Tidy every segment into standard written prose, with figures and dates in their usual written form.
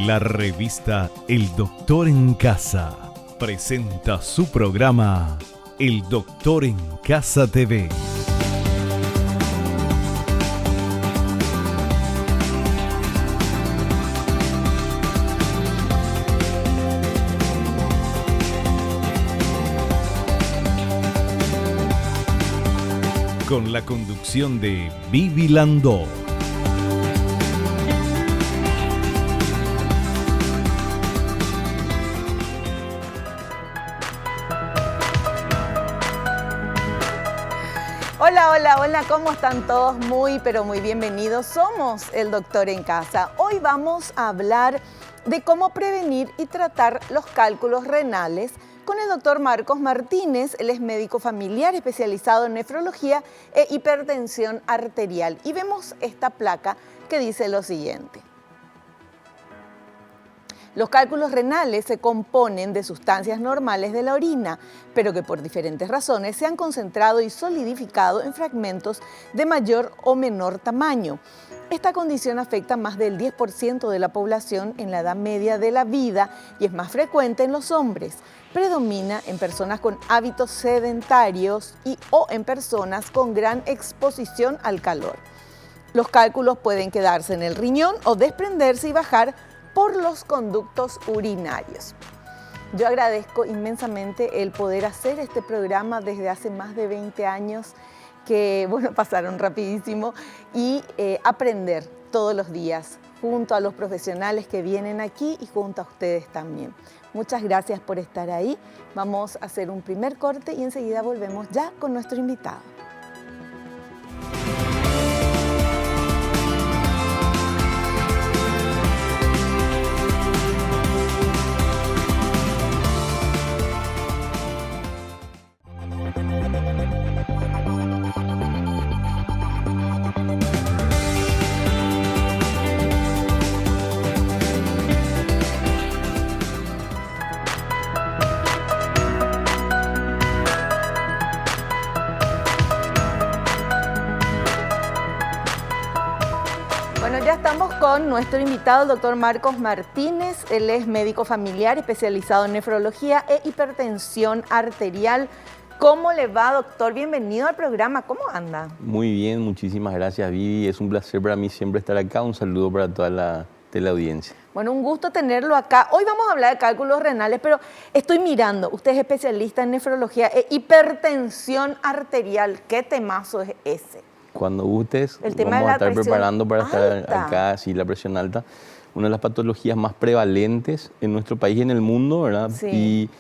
La revista El Doctor en Casa presenta su programa El Doctor en Casa TV. Con la conducción de Vivi Landó. Hola, ¿cómo están todos? Muy, pero muy bienvenidos. Somos El Doctor en Casa. Hoy vamos a hablar de cómo prevenir y tratar los cálculos renales con el doctor Marcos Martínez. Él es médico familiar especializado en nefrología e hipertensión arterial. Y vemos esta placa que dice lo siguiente. Los cálculos renales se componen de sustancias normales de la orina, pero que por diferentes razones se han concentrado y solidificado en fragmentos de mayor o menor tamaño. Esta condición afecta a más del 10% de la población en la edad media de la vida y es más frecuente en los hombres. Predomina en personas con hábitos sedentarios o en personas con gran exposición al calor. Los cálculos pueden quedarse en el riñón o desprenderse y bajar por los conductos urinarios. Yo agradezco inmensamente el poder hacer este programa desde hace más de 20 años, que pasaron rapidísimo, y aprender todos los días junto a los profesionales que vienen aquí y junto a ustedes también. Muchas gracias por estar ahí. Vamos a hacer un primer corte y enseguida volvemos ya con nuestro invitado. Ya estamos con nuestro invitado, el doctor Marcos Martínez. Él es médico familiar especializado en nefrología e hipertensión arterial. ¿Cómo le va, doctor? Bienvenido al programa. ¿Cómo anda? Muy bien, muchísimas gracias, Vivi. Es un placer para mí siempre estar acá. Un saludo para toda la teleaudiencia. Bueno, un gusto tenerlo acá. Hoy vamos a hablar de cálculos renales, pero estoy mirando, usted es especialista en nefrología e hipertensión arterial. ¿Qué temazo es ese? Cuando gustes, vamos a estar preparando para estar acá, sí, la presión alta. Una de las patologías más prevalentes en nuestro país y en el mundo, ¿verdad? Sí. Y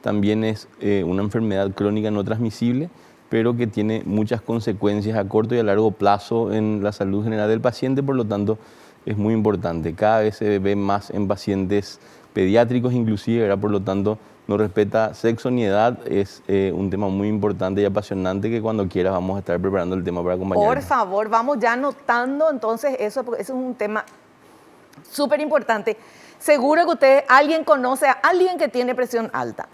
también es una enfermedad crónica no transmisible, pero que tiene muchas consecuencias a corto y a largo plazo en la salud general del paciente, por lo tanto es muy importante. Cada vez se ve más en pacientes pediátricos inclusive, ¿verdad? Por lo tanto no respeta sexo ni edad. Es un tema muy importante y apasionante que cuando quieras vamos a estar preparando el tema para acompañar. Por favor, vamos ya anotando entonces eso, porque eso es un tema súper importante. Seguro que alguien conoce a alguien que tiene presión alta.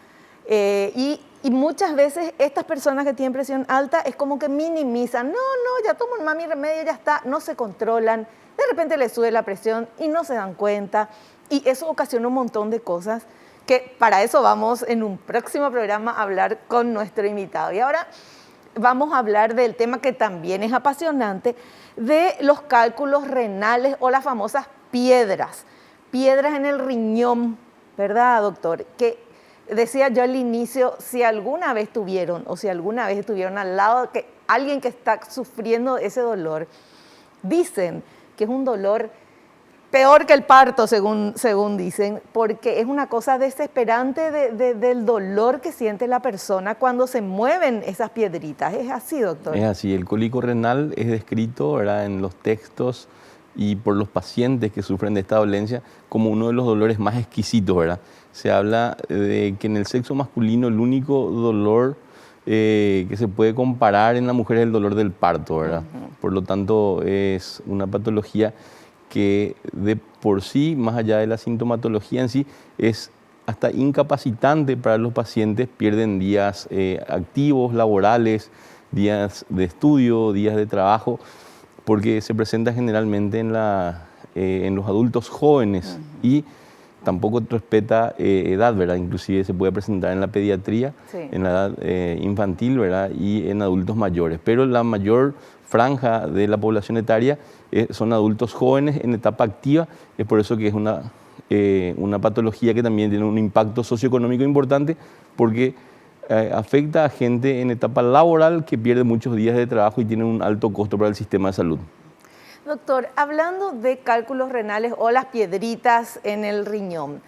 Y muchas veces estas personas que tienen presión alta es como que minimizan. No, ya tomo mi remedio, ya está. No se controlan. De repente les sube la presión y no se dan cuenta. Y eso ocasiona un montón de cosas que para eso vamos en un próximo programa a hablar con nuestro invitado. Y ahora vamos a hablar del tema que también es apasionante, de los cálculos renales o las famosas piedras en el riñón, ¿verdad, doctor? Que decía yo al inicio, si alguna vez tuvieron estuvieron al lado de alguien que está sufriendo ese dolor, dicen que es un dolor peor que el parto, según dicen, porque es una cosa desesperante del dolor que siente la persona cuando se mueven esas piedritas. ¿Es así, doctor? Es así. El cólico renal es descrito, ¿verdad?, en los textos y por los pacientes que sufren de esta dolencia como uno de los dolores más exquisitos, ¿verdad? Se habla de que en el sexo masculino el único dolor que se puede comparar en la mujer es el dolor del parto, ¿verdad? Por lo tanto, es una patología que de por sí, más allá de la sintomatología en sí, es hasta incapacitante para los pacientes. Pierden días activos, laborales, días de estudio, días de trabajo, porque se presenta generalmente en los adultos jóvenes, y tampoco respeta edad, ¿verdad? Inclusive se puede presentar en la pediatría, Sí. en la edad infantil, ¿verdad? Y en adultos mayores. Pero la mayor franja de la población etaria son adultos jóvenes en etapa activa. Es por eso que es una patología que también tiene un impacto socioeconómico importante, porque afecta a gente en etapa laboral que pierde muchos días de trabajo y tiene un alto costo para el sistema de salud. Doctor, hablando de cálculos renales o las piedritas en el riñón,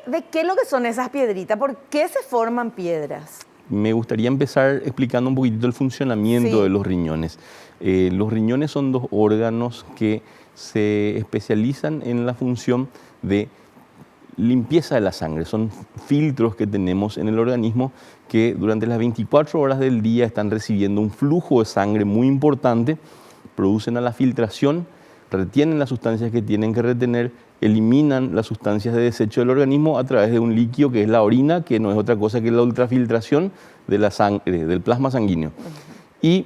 ¿de qué es lo que son esas piedritas? ¿Por qué se forman piedras? Me gustaría empezar explicando un poquitito el funcionamiento Sí. de los riñones. Los riñones son dos órganos que se especializan en la función de limpieza de la sangre. Son filtros que tenemos en el organismo que durante las 24 horas del día están recibiendo un flujo de sangre muy importante, producen a la filtración, retienen las sustancias que tienen que retener, eliminan las sustancias de desecho del organismo a través de un líquido que es la orina, que no es otra cosa que la ultrafiltración de la sangre, del plasma sanguíneo. Y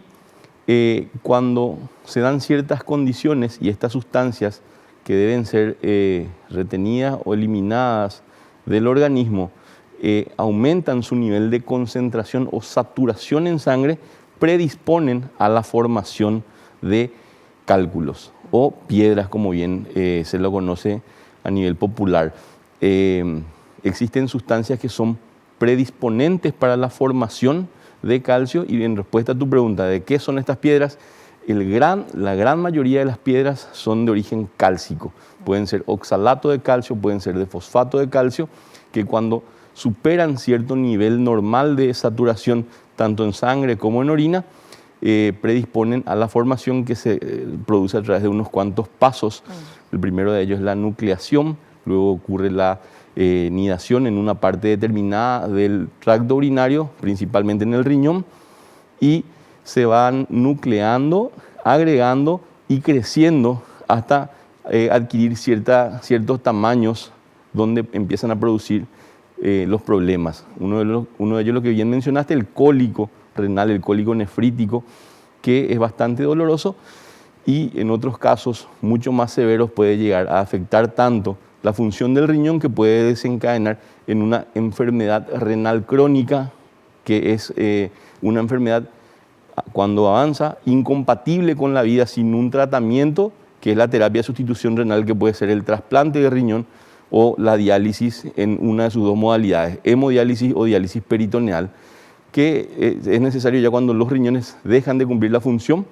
cuando se dan ciertas condiciones y estas sustancias que deben ser retenidas o eliminadas del organismo aumentan su nivel de concentración o saturación en sangre, predisponen a la formación de cálculos o piedras, como bien se lo conoce a nivel popular. Existen sustancias que son predisponentes para la formación de calcio y en respuesta a tu pregunta de qué son estas piedras, la gran mayoría de las piedras son de origen cálcico. Pueden ser oxalato de calcio, pueden ser de fosfato de calcio, que cuando superan cierto nivel normal de saturación, tanto en sangre como en orina, predisponen a la formación que se produce a través de unos cuantos pasos. El primero de ellos es la nucleación, luego ocurre la nidación en una parte determinada del tracto urinario, principalmente en el riñón, y se van nucleando, agregando y creciendo hasta adquirir ciertos tamaños donde empiezan a producir los problemas. Uno de ellos, lo que bien mencionaste, el cólico renal, el cólico nefrítico, que es bastante doloroso y en otros casos mucho más severos puede llegar a afectar tanto la función del riñón que puede desencadenar en una enfermedad renal crónica, que es una enfermedad cuando avanza incompatible con la vida sin un tratamiento, que es la terapia de sustitución renal, que puede ser el trasplante de riñón o la diálisis en una de sus dos modalidades, hemodiálisis o diálisis peritoneal, que es necesario ya cuando los riñones dejan de cumplir la función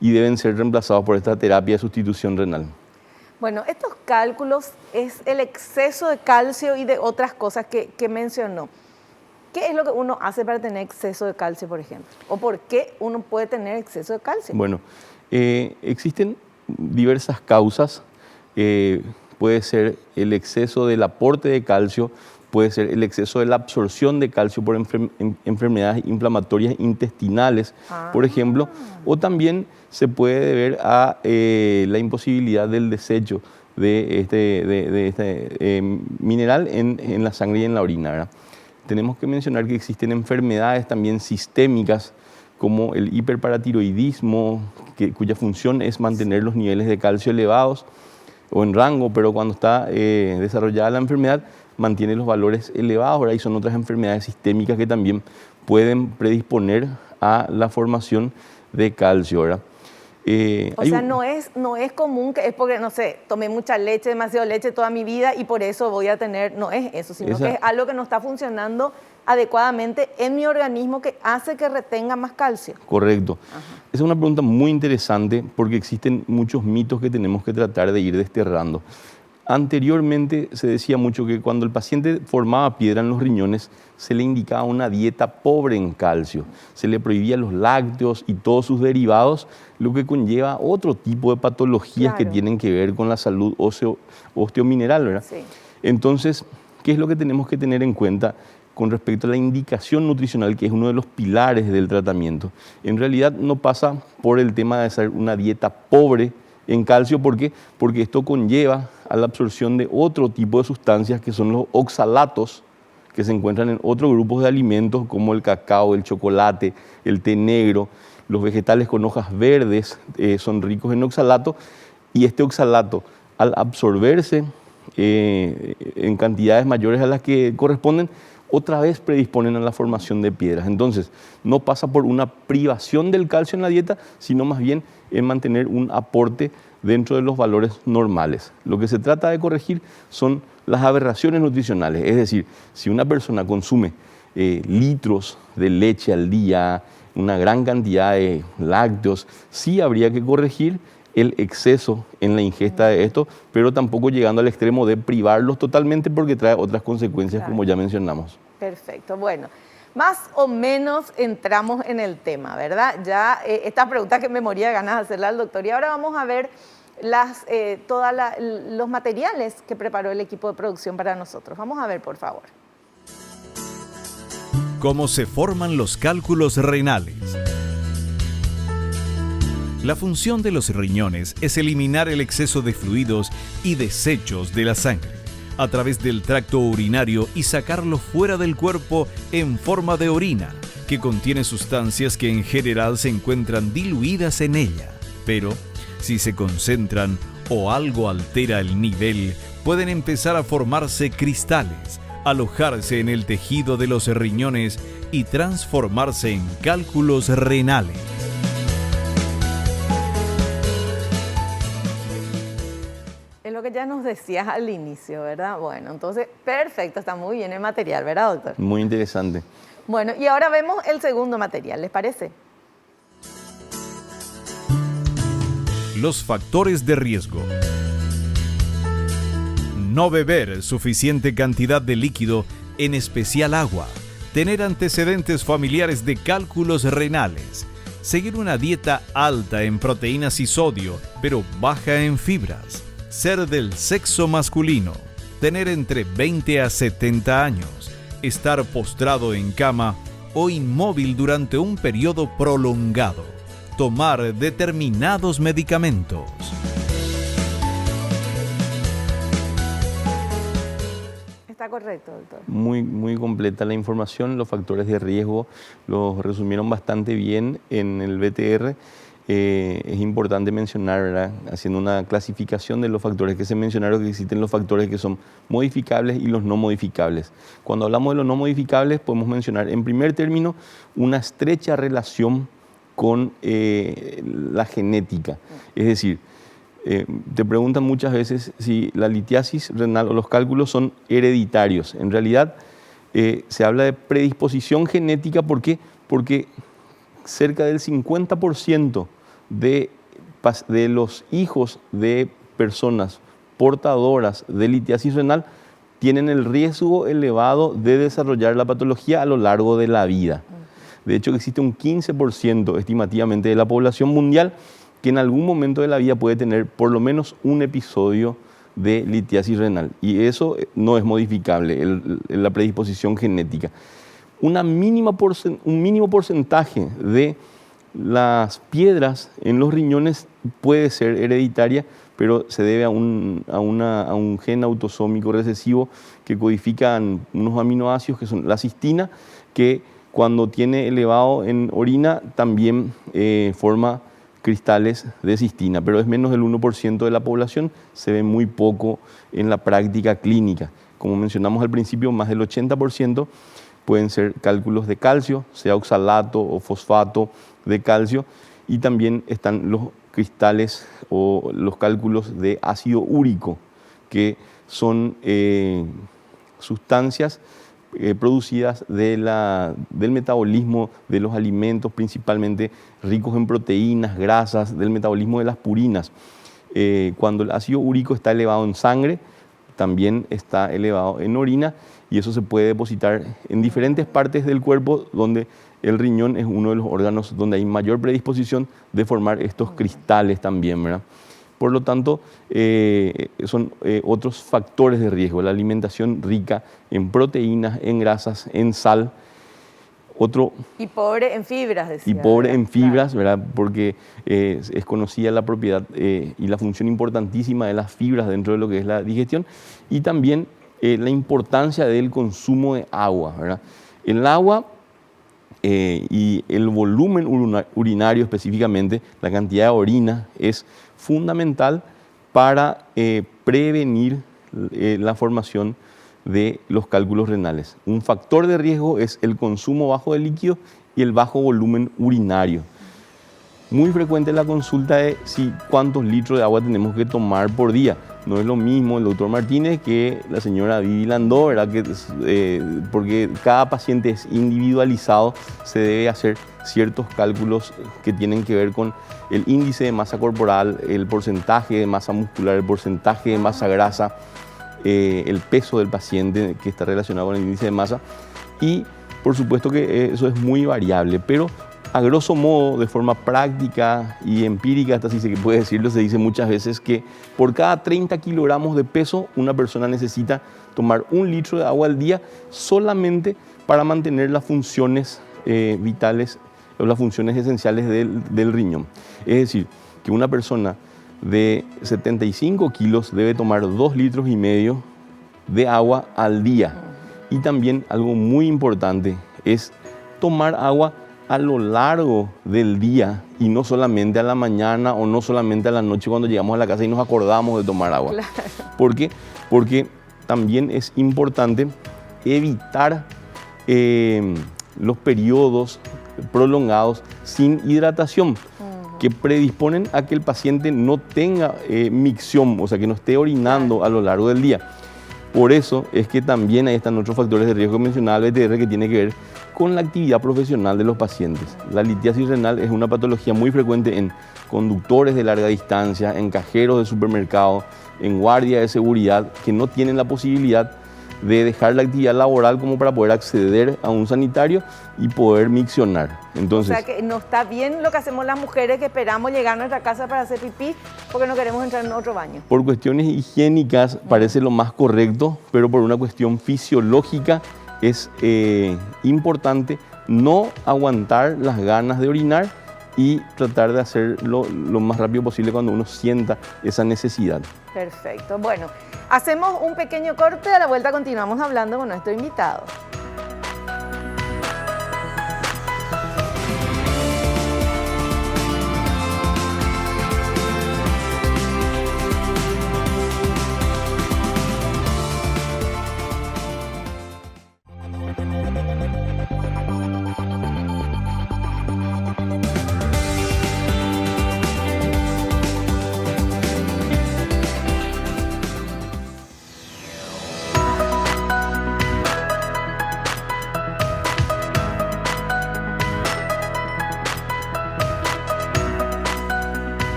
y deben ser reemplazados por esta terapia de sustitución renal. Bueno, estos cálculos es el exceso de calcio y de otras cosas que mencionó. ¿Qué es lo que uno hace para tener exceso de calcio, por ejemplo? ¿O por qué uno puede tener exceso de calcio? Bueno, existen diversas causas. Puede ser el exceso del aporte de calcio, puede ser el exceso de la absorción de calcio por enfermedades inflamatorias intestinales, por ejemplo, o también se puede deber a la imposibilidad del desecho de este mineral en la sangre y en la orina, ¿verdad? Tenemos que mencionar que existen enfermedades también sistémicas como el hiperparatiroidismo, cuya función es mantener los niveles de calcio elevados o en rango, pero cuando está desarrollada la enfermedad mantiene los valores elevados, ¿verdad? Y son otras enfermedades sistémicas que también pueden predisponer a la formación de calcio, ¿verdad? O sea, no es común que es porque, no sé, tomé mucha leche, demasiado leche toda mi vida y por eso voy a tener, no es eso, sino que es algo que no está funcionando adecuadamente en mi organismo que hace que retenga más calcio. Correcto. Esa es una pregunta muy interesante porque existen muchos mitos que tenemos que tratar de ir desterrando. Anteriormente se decía mucho que cuando el paciente formaba piedra en los riñones se le indicaba una dieta pobre en calcio, se le prohibía los lácteos y todos sus derivados, lo que conlleva otro tipo de patologías que tienen que ver con la salud osteomineral, ¿verdad? Sí. Entonces, ¿qué es lo que tenemos que tener en cuenta con respecto a la indicación nutricional, que es uno de los pilares del tratamiento? En realidad no pasa por el tema de hacer una dieta pobre en calcio. ¿Por qué? Porque esto conlleva a la absorción de otro tipo de sustancias que son los oxalatos, que se encuentran en otros grupos de alimentos como el cacao, el chocolate, el té negro. Los vegetales con hojas verdes son ricos en oxalato y este oxalato, al absorberse en cantidades mayores a las que corresponden, otra vez predisponen a la formación de piedras. Entonces, no pasa por una privación del calcio en la dieta, sino más bien en mantener un aporte dentro de los valores normales. Lo que se trata de corregir son las aberraciones nutricionales, es decir, si una persona consume litros de leche al día, una gran cantidad de lácteos, sí habría que corregir el exceso en la ingesta de esto, pero tampoco llegando al extremo de privarlos totalmente porque trae otras consecuencias, como ya mencionamos. Perfecto, bueno, más o menos entramos en el tema, ¿verdad? Ya esta pregunta que me moría de ganas de hacerla al doctor, y ahora vamos a ver todos los materiales que preparó el equipo de producción para nosotros. Vamos a ver, por favor. ¿Cómo se forman los cálculos renales? La función de los riñones es eliminar el exceso de fluidos y desechos de la sangre a través del tracto urinario y sacarlo fuera del cuerpo en forma de orina, que contiene sustancias que en general se encuentran diluidas en ella. Pero, si se concentran o algo altera el nivel, pueden empezar a formarse cristales, alojarse en el tejido de los riñones y transformarse en cálculos renales. Es lo que ya nos decías al inicio, ¿verdad? Bueno, entonces, perfecto, está muy bien el material, ¿verdad, doctor? Muy interesante. Bueno, y ahora vemos el segundo material, ¿les parece? Los factores de riesgo. No beber suficiente cantidad de líquido, en especial agua. Tener antecedentes familiares de cálculos renales. Seguir una dieta alta en proteínas y sodio, pero baja en fibras. Ser del sexo masculino. Tener entre 20 a 70 años. Estar postrado en cama o inmóvil durante un periodo prolongado. Tomar determinados medicamentos. Está correcto, doctor. Muy completa la información, los factores de riesgo los resumieron bastante bien en el BTR. Es importante mencionar, ¿verdad?, haciendo una clasificación de los factores que se mencionaron, que existen los factores que son modificables y los no modificables. Cuando hablamos de los no modificables, podemos mencionar en primer término una estrecha relación con la genética. Es decir, te preguntan muchas veces si la litiasis renal o los cálculos son hereditarios. En realidad se habla de predisposición genética. ¿Por qué? Porque cerca del 50% de los hijos de personas portadoras de litiasis renal tienen el riesgo elevado de desarrollar la patología a lo largo de la vida. De hecho, existe un 15% estimativamente de la población mundial que en algún momento de la vida puede tener por lo menos un episodio de litiasis renal. Y eso no es modificable, la predisposición genética. Un mínimo porcentaje de las piedras en los riñones puede ser hereditaria, pero se debe a un gen autosómico recesivo que codifican unos aminoácidos que son la cistina, que cuando tiene elevado en orina también forma cristales de cistina, pero es menos del 1% de la población, se ve muy poco en la práctica clínica. Como mencionamos al principio, más del 80% pueden ser cálculos de calcio, sea oxalato o fosfato de calcio, y también están los cristales o los cálculos de ácido úrico, que son sustancias producidas del metabolismo de los alimentos, principalmente ricos en proteínas, grasas, del metabolismo de las purinas. Cuando el ácido úrico está elevado en sangre, también está elevado en orina, y eso se puede depositar en diferentes partes del cuerpo, donde el riñón es uno de los órganos donde hay mayor predisposición de formar estos cristales también, ¿verdad? Por lo tanto, son otros factores de riesgo. La alimentación rica en proteínas, en grasas, en sal. Y pobre en fibras, decía. Y pobre en fibras, claro, ¿verdad? Porque es conocida la propiedad y la función importantísima de las fibras dentro de lo que es la digestión. Y también la importancia del consumo de agua, ¿verdad? El agua y el volumen urinario específicamente, la cantidad de orina, es fundamental para prevenir la formación de los cálculos renales. Un factor de riesgo es el consumo bajo de líquido y el bajo volumen urinario. Muy frecuente la consulta de cuántos litros de agua tenemos que tomar por día. No es lo mismo el doctor Martínez que la señora Vivi Landó, ¿verdad? Porque cada paciente es individualizado, se debe hacer ciertos cálculos que tienen que ver con el índice de masa corporal, el porcentaje de masa muscular, el porcentaje de masa grasa, el peso del paciente que está relacionado con el índice de masa. Y por supuesto que eso es muy variable, pero a grosso modo, de forma práctica y empírica, hasta si se puede decirlo, se dice muchas veces que por cada 30 kilogramos de peso una persona necesita tomar 1 litro de agua al día solamente para mantener las funciones vitales o las funciones esenciales del riñón. Es decir, que una persona de 75 kilos debe tomar 2,5 litros de agua al día. Y también algo muy importante es tomar agua a lo largo del día y no solamente a la mañana o no solamente a la noche cuando llegamos a la casa y nos acordamos de tomar agua. Claro. ¿Por qué? Porque también es importante evitar los periodos prolongados sin hidratación que predisponen a que el paciente no tenga micción, o sea, que no esté orinando a lo largo del día. Por eso es que también ahí están otros factores de riesgo mencionado el BTR que tiene que ver con la actividad profesional de los pacientes. La litiasis renal es una patología muy frecuente en conductores de larga distancia, en cajeros de supermercados, en guardias de seguridad que no tienen la posibilidad de dejar la actividad laboral como para poder acceder a un sanitario y poder miccionar. Entonces, o sea que no está bien lo que hacemos las mujeres que esperamos llegar a nuestra casa para hacer pipí porque no queremos entrar en otro baño. Por cuestiones higiénicas parece lo más correcto, pero por una cuestión fisiológica es importante no aguantar las ganas de orinar y tratar de hacerlo lo más rápido posible cuando uno sienta esa necesidad. Perfecto. Bueno, hacemos un pequeño corte, a la vuelta continuamos hablando con nuestro invitado.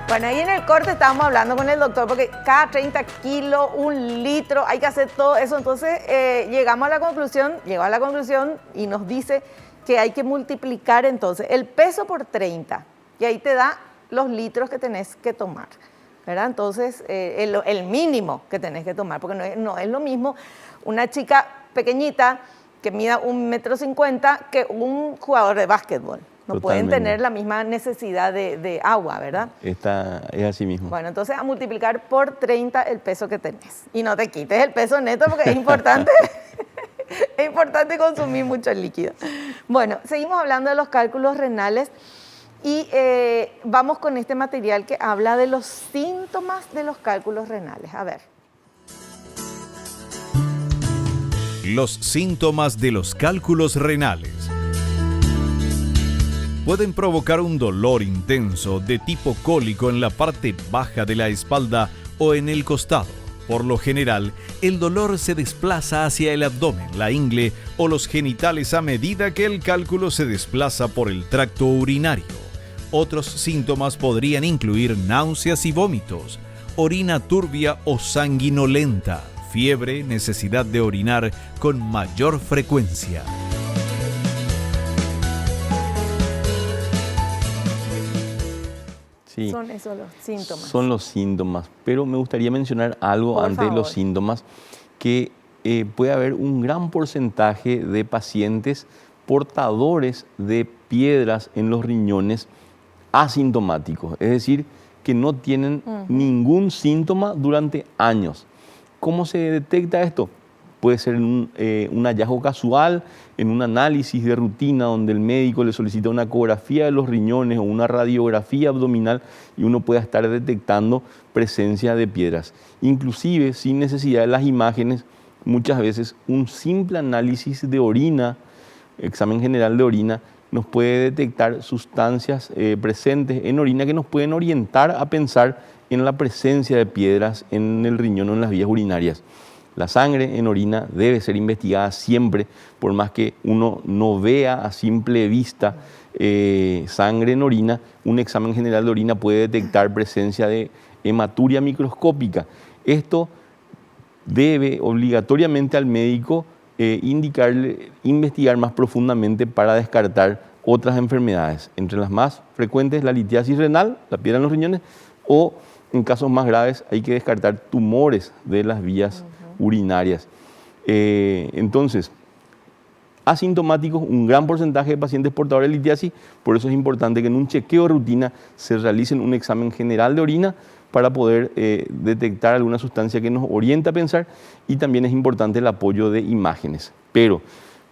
Bueno, ahí en el corte estábamos hablando con el doctor porque cada 30 kilos, 1 litro, hay que hacer todo eso. Entonces llegó a la conclusión y nos dice que hay que multiplicar entonces el peso por 30 y ahí te da los litros que tenés que tomar, ¿verdad? Entonces el mínimo que tenés que tomar, porque no es lo mismo una chica pequeñita que mida 1,50 m que un jugador de básquetbol. No Totalmente. pueden tener la misma necesidad de agua, ¿verdad? Es así mismo. Bueno, entonces a multiplicar por 30 el peso que tenés. Y no te quites el peso neto porque es importante, es importante consumir mucho líquido. Bueno, seguimos hablando de los cálculos renales y vamos con este material que habla de los síntomas de los cálculos renales. A ver. Los síntomas de los cálculos renales pueden provocar un dolor intenso de tipo cólico en la parte baja de la espalda o en el costado. Por lo general, el dolor se desplaza hacia el abdomen, la ingle o los genitales a medida que el cálculo se desplaza por el tracto urinario. Otros síntomas podrían incluir náuseas y vómitos, orina turbia o sanguinolenta, fiebre, necesidad de orinar con mayor frecuencia. Sí, Son esos los síntomas. son los síntomas, pero me gustaría mencionar algo Por antes de los favor. síntomas, que puede haber un gran porcentaje de pacientes portadores de piedras en los riñones asintomáticos, es decir, que no tienen ningún síntoma durante años. ¿Cómo se detecta esto? puede ser un hallazgo casual, en un análisis de rutina donde el médico le solicita una ecografía de los riñones o una radiografía abdominal y uno pueda estar detectando presencia de piedras. Inclusive, sin necesidad de las imágenes, muchas veces un simple análisis de orina, examen general de orina, nos puede detectar sustancias presentes en orina que nos pueden orientar a pensar en la presencia de piedras en el riñón o en las vías urinarias. La sangre en orina debe ser investigada siempre, por más que uno no vea a simple vista sangre en orina, un examen general de orina puede detectar presencia de hematuria microscópica. Esto debe obligatoriamente al médico indicarle, investigar más profundamente para descartar otras enfermedades, entre las más frecuentes la litiasis renal, la piedra en los riñones, o en casos más graves hay que descartar tumores de las vías urinarias. Entonces, asintomáticos, un gran porcentaje de pacientes portadores de litiasis, por eso es importante que en un chequeo de rutina se realicen un examen general de orina para poder detectar alguna sustancia que nos orienta a pensar, y también es importante el apoyo de imágenes. Pero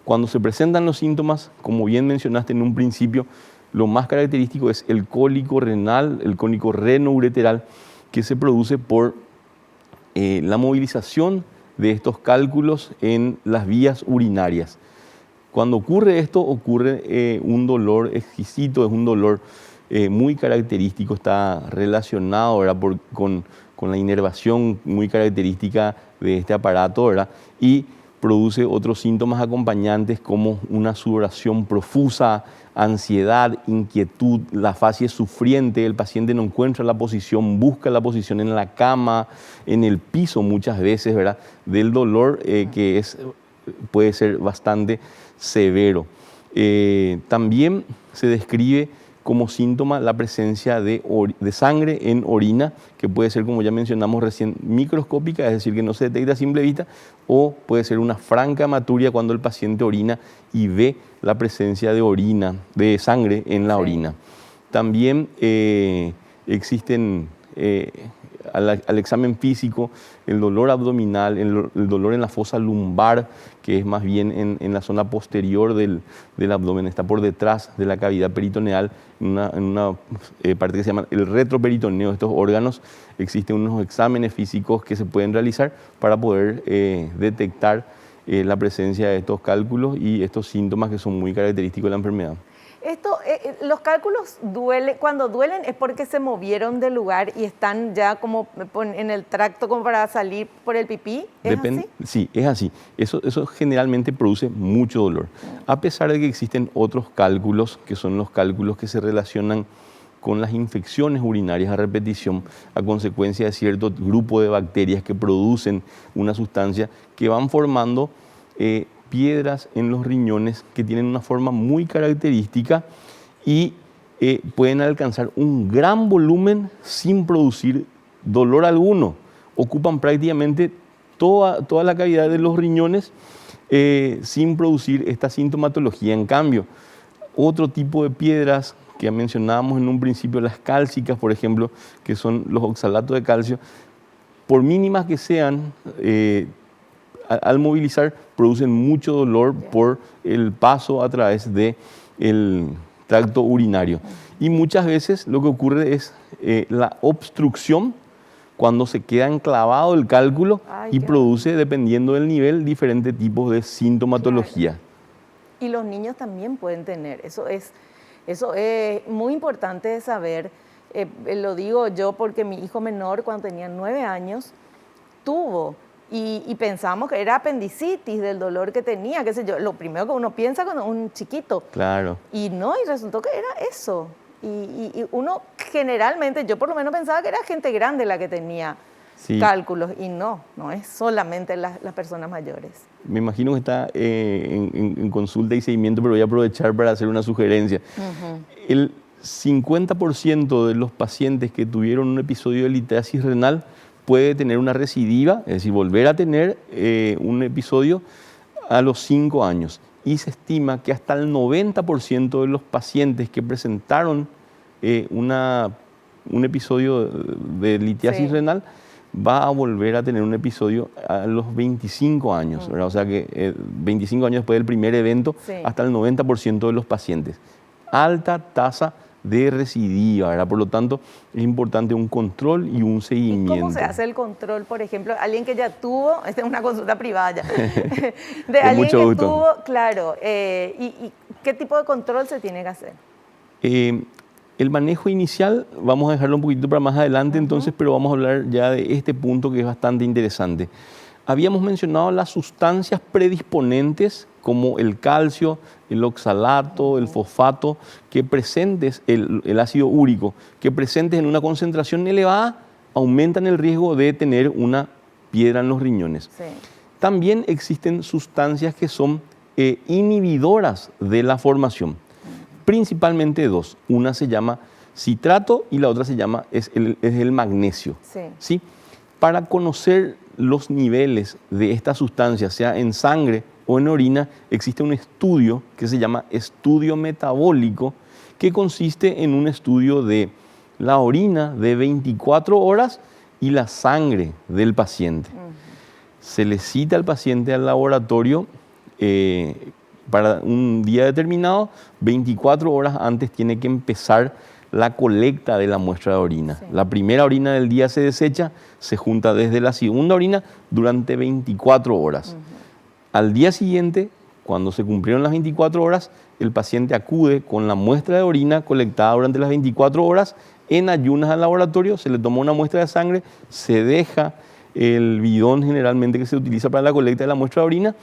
cuando se presentan los síntomas, como bien mencionaste en un principio, lo más característico es el cólico renal, el cólico renoureteral, que se produce por la movilización de estos cálculos en las vías urinarias. Cuando ocurre esto, ocurre un dolor exquisito, es un dolor muy característico, está relacionado, ¿verdad?, con la inervación muy característica de este aparato, ¿verdad?, y produce otros síntomas acompañantes como una sudoración profusa, ansiedad, inquietud, la facie sufriente, el paciente no encuentra la posición, busca la posición en la cama, en el piso muchas veces, ¿verdad?, del dolor que puede ser bastante severo. También se describe como síntoma la presencia de sangre en orina, que puede ser, como ya mencionamos recién, microscópica, es decir, que no se detecta a simple vista, o puede ser una franca hematuria cuando el paciente orina y ve la presencia de orina, de sangre en la orina. También existen al examen físico el dolor abdominal, el dolor en la fosa lumbar, que es más bien en la zona posterior del abdomen, está por detrás de la cavidad peritoneal, en una parte que se llama el retroperitoneo. Estos órganos, existen unos exámenes físicos que se pueden realizar para poder detectar la presencia de estos cálculos y estos síntomas que son muy característicos de la enfermedad. Los cálculos cuando duelen es porque se movieron del lugar y están ya como en el tracto como para salir por el pipí. ¿Es así? Sí, es así. Eso generalmente produce mucho dolor. A pesar de que existen otros cálculos, que son los cálculos que se relacionan con las infecciones urinarias a repetición a consecuencia de cierto grupo de bacterias que producen una sustancia que van formando piedras en los riñones que tienen una forma muy característica y pueden alcanzar un gran volumen sin producir dolor alguno. Ocupan prácticamente toda la cavidad de los riñones sin producir esta sintomatología. En cambio, otro tipo de piedras que mencionábamos en un principio, las cálcicas, por ejemplo, que son los oxalatos de calcio, por mínimas que sean, al movilizar producen mucho dolor por el paso a través del tracto urinario. Y muchas veces lo que ocurre es la obstrucción cuando se queda enclavado el cálculo y produce, dependiendo del nivel, diferentes tipos de sintomatología. Claro. Y los niños también pueden tener, eso es muy importante de saber. Lo digo yo porque mi hijo menor, cuando tenía 9 años, tuvo, y pensamos que era apendicitis del dolor que tenía, qué sé yo, lo primero que uno piensa cuando un chiquito. Claro. Y no, y resultó que era eso. Y uno generalmente, yo por lo menos pensaba que era gente grande la que tenía cálculos, y no es solamente las personas mayores. Me imagino que está en consulta y seguimiento, pero voy a aprovechar para hacer una sugerencia. El 50% de los pacientes que tuvieron un episodio de litiasis renal puede tener una recidiva, es decir, volver a tener un episodio a los 5 años. Y se estima que hasta el 90% de los pacientes que presentaron un episodio de litiasis renal va a volver a tener un episodio a los 25 años, ¿verdad? O sea que 25 años después del primer evento, Sí. hasta el 90% de los pacientes. Alta tasa de recidiva, ¿verdad? Por lo tanto, es importante un control y un ¿Y seguimiento. cómo se hace el control, por ejemplo, alguien que ya tuvo, esta es una consulta privada ya, de Con alguien mucho que gusto. tuvo, claro, y qué tipo de control se tiene que hacer? El manejo inicial vamos a dejarlo un poquito para más adelante entonces, pero vamos a hablar ya de este punto que es bastante interesante. Habíamos mencionado las sustancias predisponentes como el calcio, el oxalato, el fosfato, que presentes, el ácido úrico, que presentes en una concentración elevada aumentan el riesgo de tener una piedra en los riñones. Sí. También existen sustancias que son inhibidoras de la formación, principalmente dos. Una se llama citrato y la otra se llama, es el magnesio. Sí. ¿Sí? Para conocer los niveles de estas sustancias, sea en sangre o en orina, existe un estudio que se llama estudio metabólico, que consiste en un estudio de la orina de 24 horas y la sangre del paciente. Se le cita al paciente al laboratorio para un día determinado, 24 horas antes tiene que empezar la colecta de la muestra de orina. Sí. La primera orina del día se desecha, se junta desde la segunda orina durante 24 horas. Al día siguiente, cuando se cumplieron las 24 horas, el paciente acude con la muestra de orina colectada durante las 24 horas en ayunas al laboratorio, se le toma una muestra de sangre, se deja el bidón generalmente que se utiliza para la colecta de la muestra de orina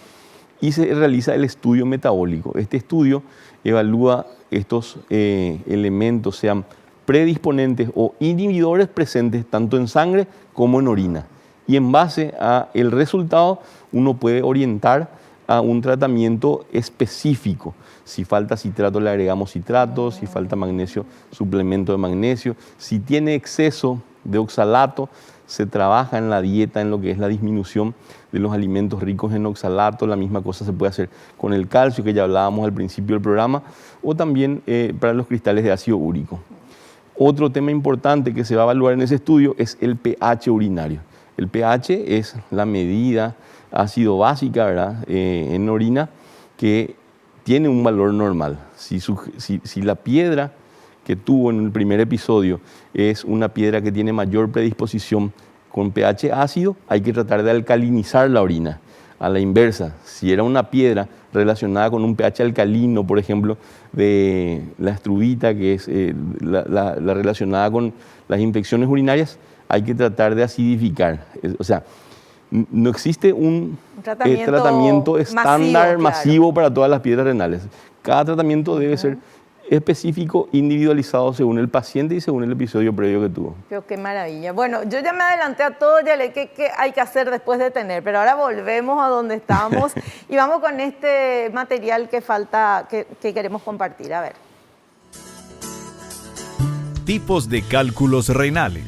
y se realiza el estudio metabólico. Este estudio evalúa estos elementos, sean predisponentes o inhibidores presentes tanto en sangre como en orina. Y en base al resultado uno puede orientar a un tratamiento específico. Si falta citrato le agregamos citrato, si falta magnesio, suplemento de magnesio. Si tiene exceso de oxalato, se trabaja en la dieta, en lo que es la disminución de los alimentos ricos en oxalato. La misma cosa se puede hacer con el calcio, que ya hablábamos al principio del programa, o también para los cristales de ácido úrico. Otro tema importante que se va a evaluar en ese estudio es el pH urinario. El pH es la medida ácido básica, ¿verdad? En orina, que tiene un valor normal. Si la piedra que tuvo en el primer episodio es una piedra que tiene mayor predisposición con pH ácido, hay que tratar de alcalinizar la orina. A la inversa, si era una piedra relacionada con un pH alcalino, por ejemplo, de la estruvita, que es la relacionada con las infecciones urinarias, hay que tratar de acidificar. O sea, no existe un tratamiento estándar masivo para todas las piedras renales. Cada tratamiento debe ser específico, individualizado según el paciente y según el episodio previo que tuvo. Pero qué maravilla. Bueno, yo ya me adelanté a todo, ya le qué hay que hacer después de tener, pero ahora volvemos a donde estábamos y vamos con este material que falta, que queremos compartir. A ver. Tipos de cálculos renales.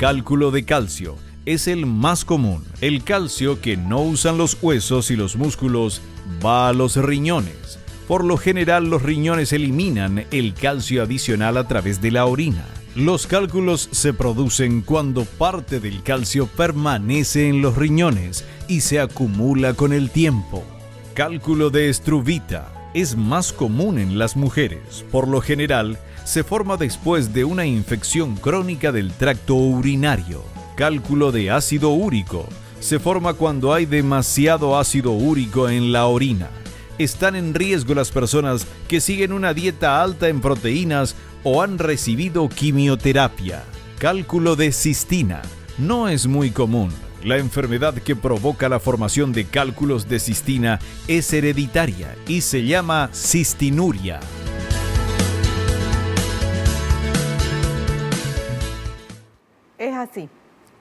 Cálculo de calcio es el más común. El calcio que no usan los huesos y los músculos va a los riñones. Por lo general, los riñones eliminan el calcio adicional a través de la orina. Los cálculos se producen cuando parte del calcio permanece en los riñones y se acumula con el tiempo. Cálculo de estruvita es más común en las mujeres. Por lo general, se forma después de una infección crónica del tracto urinario. Cálculo de ácido úrico se forma cuando hay demasiado ácido úrico en la orina. Están en riesgo las personas que siguen una dieta alta en proteínas o han recibido quimioterapia. Cálculo de cistina no es muy común. La enfermedad que provoca la formación de cálculos de cistina es hereditaria y se llama cistinuria. Es así.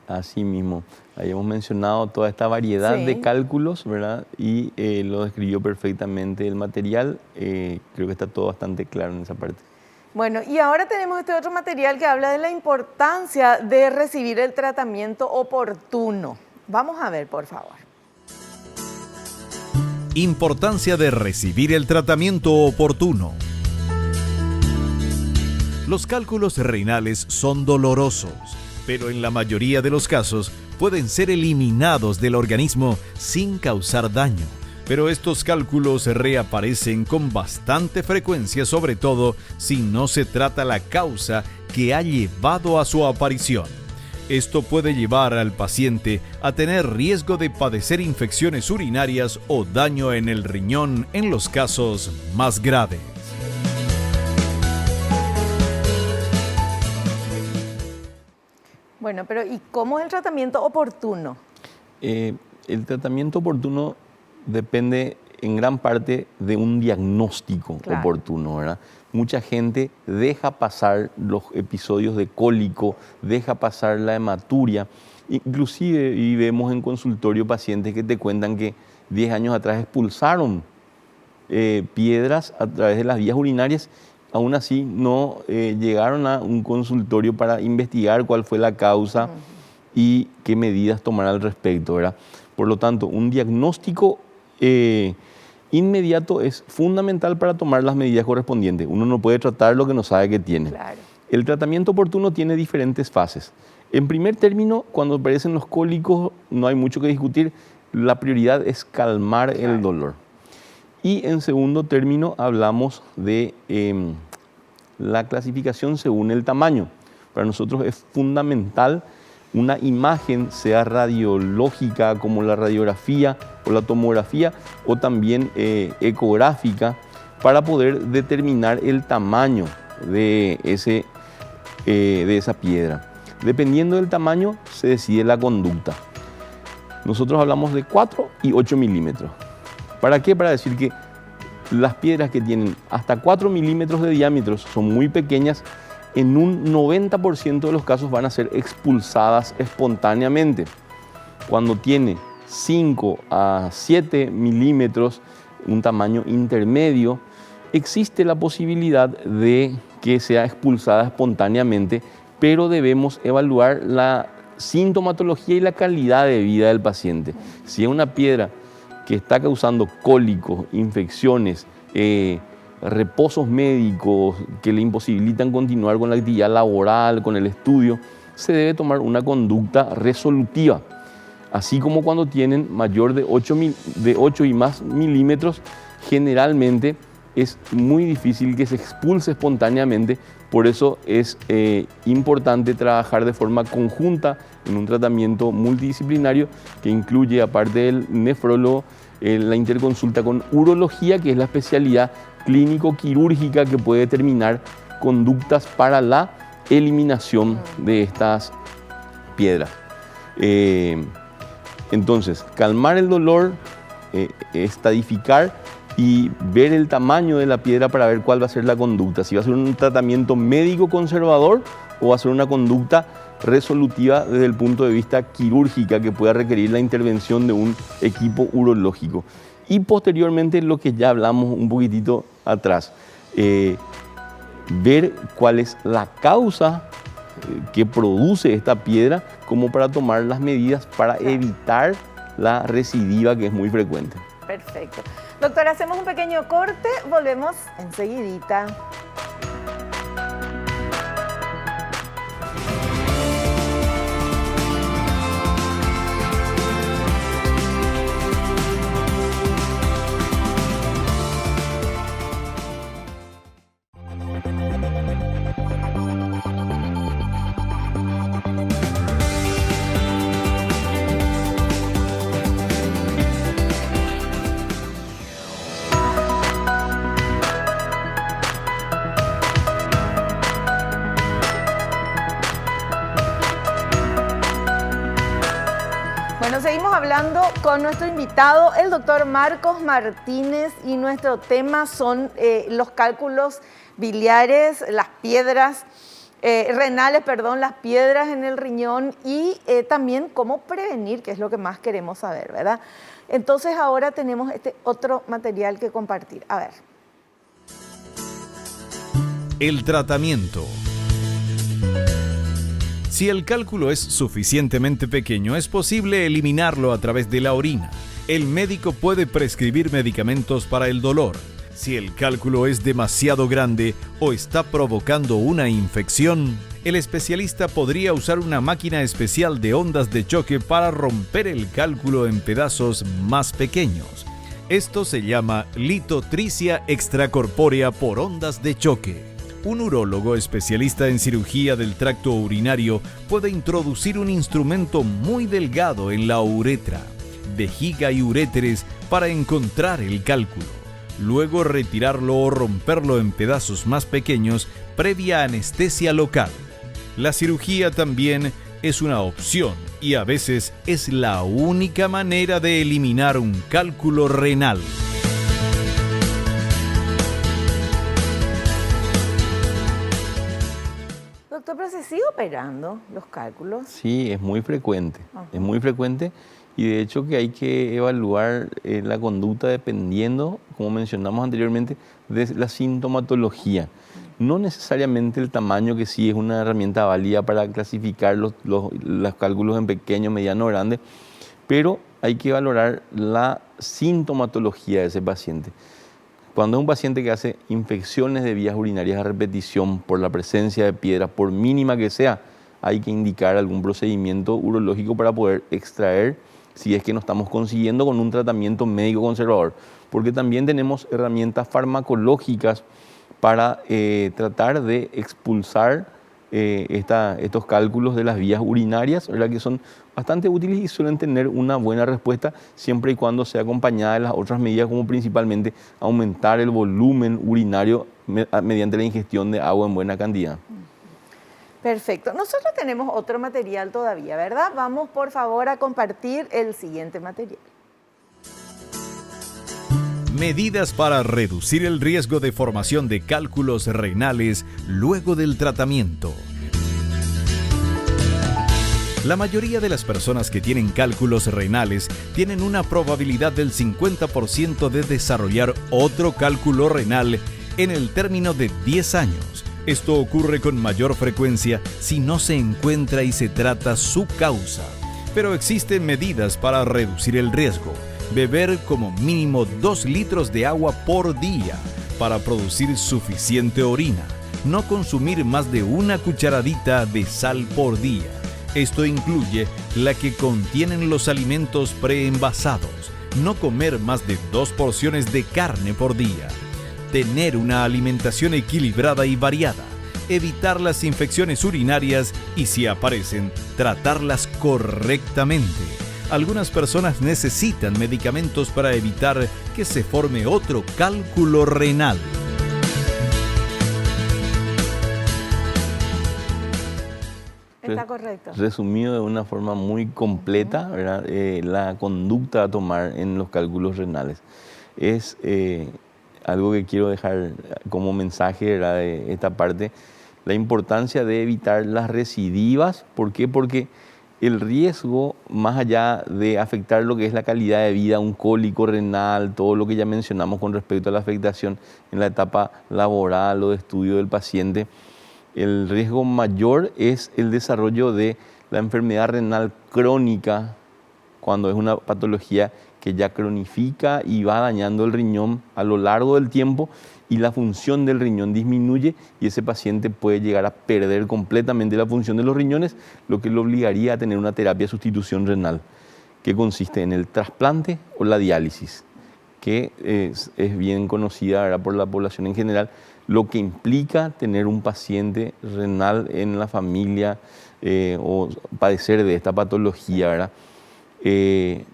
Así mismo, habíamos mencionado toda esta variedad de cálculos, ¿verdad? Y lo describió perfectamente el material. Creo que está todo bastante claro en esa parte. Bueno, y ahora tenemos este otro material que habla de la importancia de recibir el tratamiento oportuno. Vamos a ver, por favor. Importancia de recibir el tratamiento oportuno. Los cálculos renales son dolorosos. pero en la mayoría de los casos pueden ser eliminados del organismo sin causar daño. Pero estos cálculos reaparecen con bastante frecuencia, sobre todo si no se trata la causa que ha llevado a su aparición. Esto puede llevar al paciente a tener riesgo de padecer infecciones urinarias o daño en el riñón en los casos más graves. Bueno, pero ¿y cómo es el tratamiento oportuno? El tratamiento oportuno depende en gran parte de un diagnóstico oportuno, ¿verdad? Mucha gente deja pasar los episodios de cólico, deja pasar la hematuria. Inclusive y vemos en consultorio pacientes que te cuentan que 10 años atrás expulsaron piedras a través de las vías urinarias. Aún así no llegaron a un consultorio para investigar cuál fue la causa y qué medidas tomar al respecto, ¿verdad? Por lo tanto, un diagnóstico inmediato es fundamental para tomar las medidas correspondientes. Uno no puede tratar lo que no sabe que tiene. Claro. El tratamiento oportuno tiene diferentes fases. En primer término, cuando aparecen los cólicos, no hay mucho que discutir. La prioridad es calmar el dolor. Y en segundo término, hablamos de la clasificación según el tamaño. Para nosotros es fundamental una imagen, sea radiológica como la radiografía o la tomografía, o también ecográfica, para poder determinar el tamaño de esa piedra. Dependiendo del tamaño, se decide la conducta. Nosotros hablamos de 4 y 8 milímetros. ¿Para qué? Para decir que las piedras que tienen hasta 4 milímetros de diámetro son muy pequeñas. En un 90% de los casos van a ser expulsadas espontáneamente. Cuando tiene 5 a 7 milímetros, un tamaño intermedio, existe la posibilidad de que sea expulsada espontáneamente, pero debemos evaluar la sintomatología y la calidad de vida del paciente. Si es una piedra que está causando cólicos, infecciones, reposos médicos que le imposibilitan continuar con la actividad laboral, con el estudio, se debe tomar una conducta resolutiva. Así como cuando tienen mayor de 8 y más milímetros, generalmente es muy difícil que se expulse espontáneamente. Por eso es importante trabajar de forma conjunta en un tratamiento multidisciplinario que incluye, aparte del nefrólogo, la interconsulta con urología, que es la especialidad clínico-quirúrgica que puede determinar conductas para la eliminación de estas piedras. Entonces, calmar el dolor, estadificar y ver el tamaño de la piedra para ver cuál va a ser la conducta. Si va a ser un tratamiento médico conservador o va a ser una conducta resolutiva desde el punto de vista quirúrgica que pueda requerir la intervención de un equipo urológico. Y posteriormente, lo que ya hablamos un poquitito atrás, ver cuál es la causa que produce esta piedra, como para tomar las medidas para evitar la recidiva, que es muy frecuente. Perfecto. Doctora, hacemos un pequeño corte, volvemos enseguidita. Seguimos hablando con nuestro invitado, el doctor Marcos Martínez, y nuestro tema son los cálculos biliares, las piedras renales, las piedras en el riñón, y también cómo prevenir, que es lo que más queremos saber, ¿verdad? Entonces ahora tenemos este otro material que compartir. A ver. El tratamiento. Si el cálculo es suficientemente pequeño, es posible eliminarlo a través de la orina. El médico puede prescribir medicamentos para el dolor. Si el cálculo es demasiado grande o está provocando una infección, el especialista podría usar una máquina especial de ondas de choque para romper el cálculo en pedazos más pequeños. Esto se llama litotricia extracorpórea por ondas de choque. Un urólogo especialista en cirugía del tracto urinario puede introducir un instrumento muy delgado en la uretra, vejiga y uréteres para encontrar el cálculo. Luego retirarlo o romperlo en pedazos más pequeños previa anestesia local. La cirugía también es una opción y a veces es la única manera de eliminar un cálculo renal. Doctor, pero se sigue operando los cálculos. Sí, es muy frecuente, Ajá. es muy frecuente y de hecho que hay que evaluar la conducta dependiendo, como mencionamos anteriormente, de la sintomatología. No necesariamente el tamaño, que sí es una herramienta válida para clasificar los cálculos en pequeño, mediano, grande, pero hay que valorar la sintomatología de ese paciente. Cuando es un paciente que hace infecciones de vías urinarias a repetición por la presencia de piedra, por mínima que sea, hay que indicar algún procedimiento urológico para poder extraer, si es que no estamos consiguiendo con un tratamiento médico conservador. Porque también tenemos herramientas farmacológicas para tratar de expulsar estos cálculos de las vías urinarias, ¿verdad? Que son bastante útiles y suelen tener una buena respuesta siempre y cuando sea acompañada de las otras medidas, como principalmente aumentar el volumen urinario mediante la ingestión de agua en buena cantidad. Perfecto. Nosotros tenemos otro material todavía, ¿verdad? Vamos por favor a compartir el siguiente material. Medidas para reducir el riesgo de formación de cálculos renales luego del tratamiento. La mayoría de las personas que tienen cálculos renales tienen una probabilidad del 50% de desarrollar otro cálculo renal en el término de 10 años. Esto ocurre con mayor frecuencia si no se encuentra y se trata su causa. Pero existen medidas para reducir el riesgo. Beber como mínimo 2 litros de agua por día para producir suficiente orina. No consumir más de una cucharadita de sal por día. Esto incluye la que contienen los alimentos preenvasados. No comer más de 2 porciones de carne por día. Tener una alimentación equilibrada y variada. Evitar las infecciones urinarias y, si aparecen, tratarlas correctamente. Algunas personas necesitan medicamentos para evitar que se forme otro cálculo renal. Está correcto. Resumido de una forma muy completa, ¿verdad? La conducta a tomar en los cálculos renales. Es algo que quiero dejar como mensaje, ¿verdad? De esta parte, la importancia de evitar las recidivas. ¿Por qué? Porque el riesgo, más allá de afectar lo que es la calidad de vida, un cólico renal, todo lo que ya mencionamos con respecto a la afectación en la etapa laboral o de estudio del paciente, el riesgo mayor es el desarrollo de la enfermedad renal crónica, cuando es una patología que ya cronifica y va dañando el riñón a lo largo del tiempo y la función del riñón disminuye y ese paciente puede llegar a perder completamente la función de los riñones, lo que lo obligaría a tener una terapia de sustitución renal, que consiste en el trasplante o la diálisis, que es bien conocida, ¿verdad?, por la población en general, lo que implica tener un paciente renal en la familia o padecer de esta patología, ¿verdad?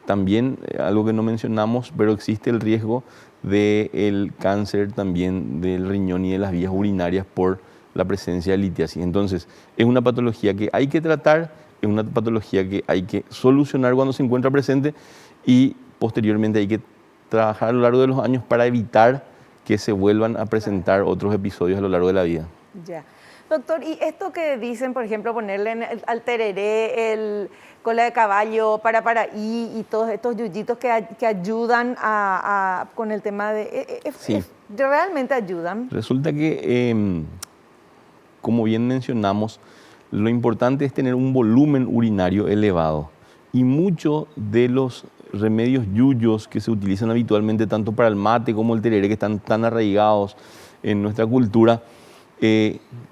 También algo que no mencionamos, pero existe el riesgo del cáncer también del riñón y de las vías urinarias por la presencia de litiasis. Entonces, es una patología que hay que tratar, es una patología que hay que solucionar cuando se encuentra presente y posteriormente hay que trabajar a lo largo de los años para evitar que se vuelvan a presentar otros episodios a lo largo de la vida. Ya. Doctor, y esto que dicen, por ejemplo, ponerle al tereré, el cola de caballo, paraí y todos estos yuyitos que ayudan con el tema de... Sí. ¿Realmente ayudan? Resulta que, como bien mencionamos, lo importante es tener un volumen urinario elevado. Y muchos de los remedios yuyos que se utilizan habitualmente, tanto para el mate como el tereré, que están tan arraigados en nuestra cultura,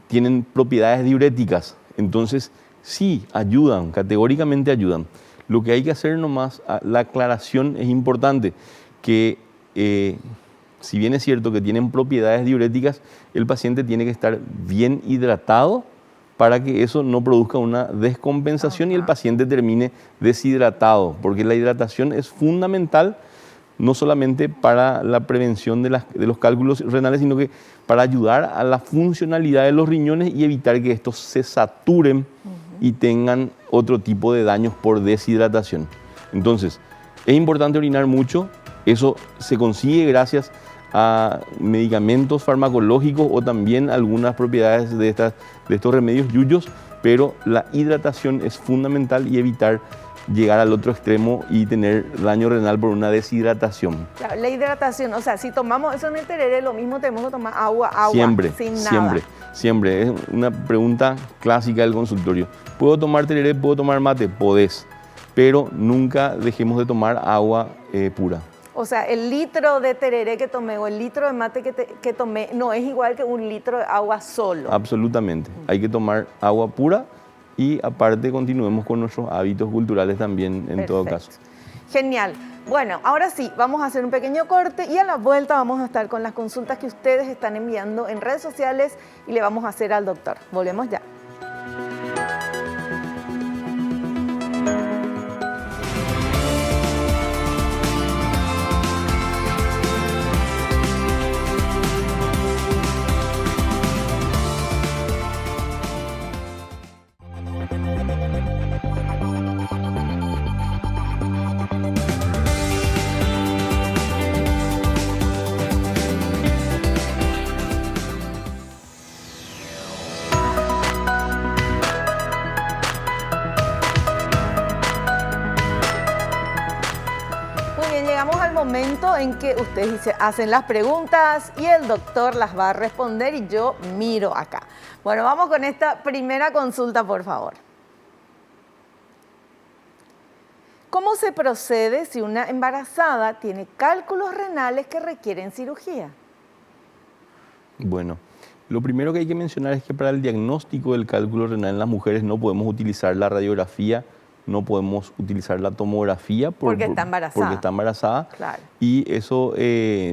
tienen propiedades diuréticas. Entonces, sí, ayudan, categóricamente ayudan. Lo que hay que hacer nomás, la aclaración es importante, que si bien es cierto que tienen propiedades diuréticas, el paciente tiene que estar bien hidratado para que eso no produzca una descompensación y el paciente termine deshidratado, porque la hidratación es fundamental no solamente para la prevención de los cálculos renales, sino que para ayudar a la funcionalidad de los riñones y evitar que estos se saturen y tengan otro tipo de daños por deshidratación. Entonces, es importante orinar mucho, eso se consigue gracias a medicamentos farmacológicos o también algunas propiedades de estos remedios yuyos, pero la hidratación es fundamental y evitar llegar al otro extremo y tener daño renal por una deshidratación. Claro, la hidratación, o sea, si tomamos eso en el tereré, lo mismo tenemos que tomar agua, Siempre, sin siempre, nada. siempre. Es una pregunta clásica del consultorio. ¿Puedo tomar tereré? ¿Puedo tomar mate? Podés, pero nunca dejemos de tomar agua pura. O sea, el litro de tereré que tomé o el litro de mate que tomé no es igual que un litro de agua solo. Absolutamente. Hay que tomar agua pura y aparte continuemos con nuestros hábitos culturales también en todo caso. Genial. Bueno, ahora sí, vamos a hacer un pequeño corte y a la vuelta vamos a estar con las consultas que ustedes están enviando en redes sociales y le vamos a hacer al doctor. Volvemos ya. Momento en que ustedes hacen las preguntas y el doctor las va a responder y yo miro acá. Bueno, vamos con esta primera consulta, por favor. ¿Cómo se procede si una embarazada tiene cálculos renales que requieren cirugía? Bueno, lo primero que hay que mencionar es que para el diagnóstico del cálculo renal en las mujeres no podemos utilizar la radiografía, no podemos utilizar la tomografía porque está embarazada. Claro. Y eso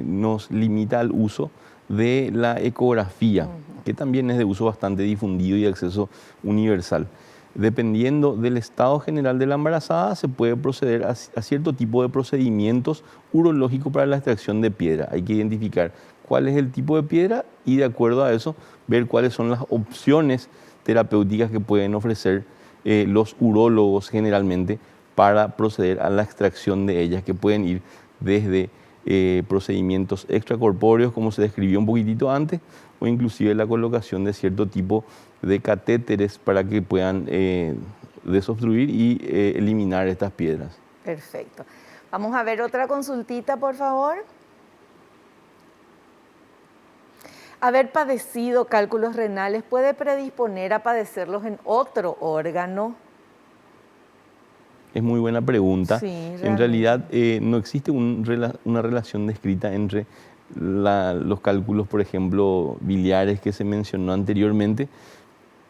nos limita al uso de la ecografía, que también es de uso bastante difundido y de acceso universal. Dependiendo del estado general de la embarazada, se puede proceder a cierto tipo de procedimientos urológicos para la extracción de piedra. Hay que identificar cuál es el tipo de piedra y de acuerdo a eso ver cuáles son las opciones terapéuticas que pueden ofrecer los urólogos generalmente para proceder a la extracción de ellas, que pueden ir desde procedimientos extracorpóreos, como se describió un poquitito antes, o inclusive la colocación de cierto tipo de catéteres para que puedan desobstruir y eliminar estas piedras. Perfecto. Vamos a ver otra consultita, por favor. ¿Haber padecido cálculos renales puede predisponer a padecerlos en otro órgano? Es muy buena pregunta. Sí, en realidad no existe una relación descrita entre los cálculos, por ejemplo, biliares que se mencionó anteriormente,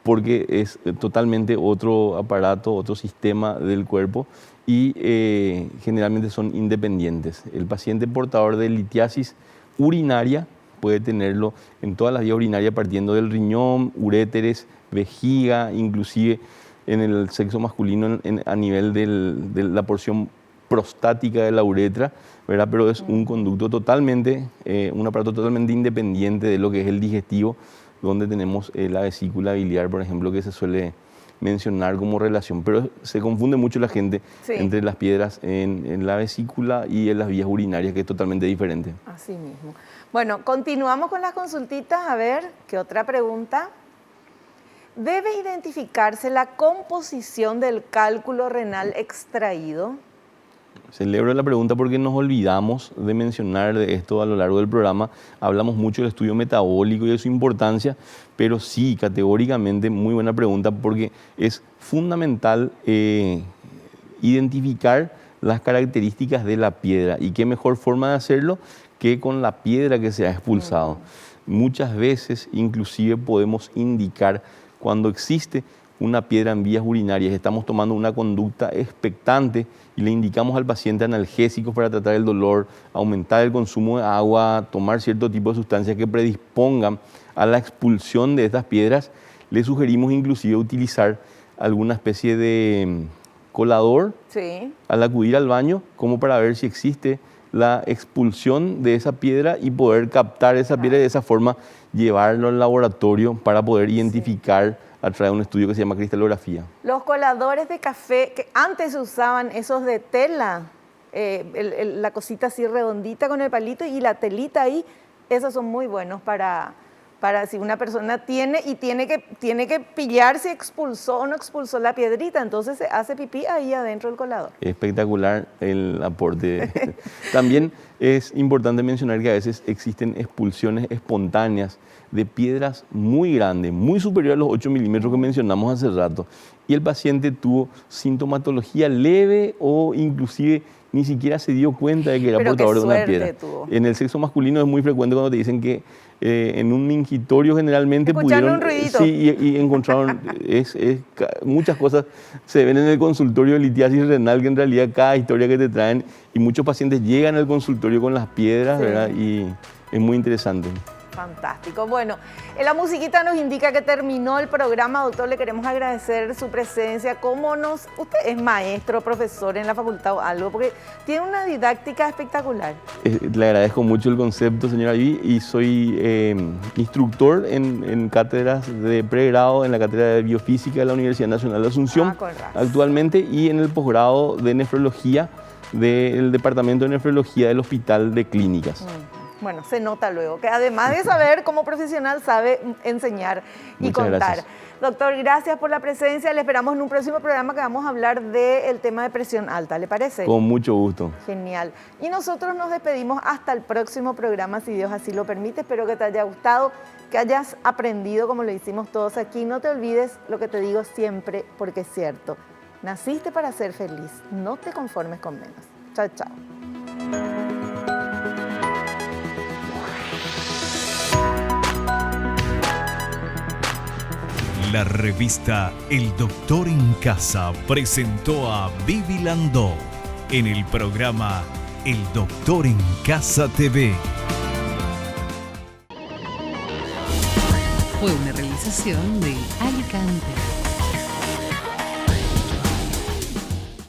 porque es totalmente otro aparato, otro sistema del cuerpo y generalmente son independientes. El paciente portador de litiasis urinaria puede tenerlo en todas las vías urinarias partiendo del riñón, uréteres, vejiga, inclusive en el sexo masculino a nivel de la porción prostática de la uretra, ¿verdad? Pero es un conducto totalmente, un aparato totalmente independiente de lo que es el digestivo, donde tenemos la vesícula biliar, por ejemplo, que se suele mencionar como relación, pero se confunde mucho la gente entre las piedras en la vesícula y en las vías urinarias, que es totalmente diferente. Así mismo. Bueno, continuamos con las consultitas. A ver, ¿qué otra pregunta? ¿Debe identificarse la composición del cálculo renal extraído? Celebro la pregunta porque nos olvidamos de mencionar de esto a lo largo del programa. Hablamos mucho del estudio metabólico y de su importancia, pero sí, categóricamente, muy buena pregunta porque es fundamental identificar las características de la piedra. ¿Y qué mejor forma de hacerlo que con la piedra que se ha expulsado? Muchas veces inclusive podemos indicar cuando existe una piedra en vías urinarias, estamos tomando una conducta expectante y le indicamos al paciente analgésicos para tratar el dolor, aumentar el consumo de agua, tomar cierto tipo de sustancias que predispongan a la expulsión de estas piedras. Le sugerimos inclusive utilizar alguna especie de colador al acudir al baño, como para ver si existe la expulsión de esa piedra y poder captar esa piedra y de esa forma llevarlo al laboratorio para poder identificar a través de un estudio que se llama cristalografía. Los coladores de café, que antes se usaban esos de tela, la cosita así redondita con el palito y la telita ahí, esos son muy buenos para si una persona tiene que pillar si expulsó o no expulsó la piedrita, entonces se hace pipí ahí adentro del colador. Espectacular el aporte. También es importante mencionar que a veces existen expulsiones espontáneas de piedras muy grandes, muy superiores a los 8 milímetros que mencionamos hace rato, y el paciente tuvo sintomatología leve o inclusive ni siquiera se dio cuenta de que era portador de una piedra. Tuvo. En el sexo masculino es muy frecuente cuando te dicen que en un mingitorio generalmente pudieron... un ruidito. Sí, y encontraron... muchas cosas se ven en el consultorio de litiasis renal, que en realidad cada historia que te traen, y muchos pacientes llegan al consultorio con las piedras, ¿verdad? Y es muy interesante. Fantástico. Bueno, la musiquita nos indica que terminó el programa. Doctor, le queremos agradecer su presencia. Usted es maestro, profesor en la facultad o algo, porque tiene una didáctica espectacular. Le agradezco mucho el concepto, señora Ivy, y soy instructor en cátedras de pregrado en la cátedra de biofísica de la Universidad Nacional de Asunción actualmente, y en el posgrado de nefrología del Departamento de Nefrología del Hospital de Clínicas. Bueno, se nota luego que además de saber, como profesional sabe enseñar y Muchas contar. Gracias. Doctor, gracias por la presencia. Le esperamos en un próximo programa que vamos a hablar del tema de presión alta. ¿Le parece? Con mucho gusto. Genial. Y nosotros nos despedimos hasta el próximo programa, si Dios así lo permite. Espero que te haya gustado, que hayas aprendido como lo hicimos todos aquí. No te olvides lo que te digo siempre, porque es cierto. Naciste para ser feliz. No te conformes con menos. Chao, chao. La revista El Doctor en Casa presentó a Vivi Landó en el programa El Doctor en Casa TV. Fue una realización de Alicante.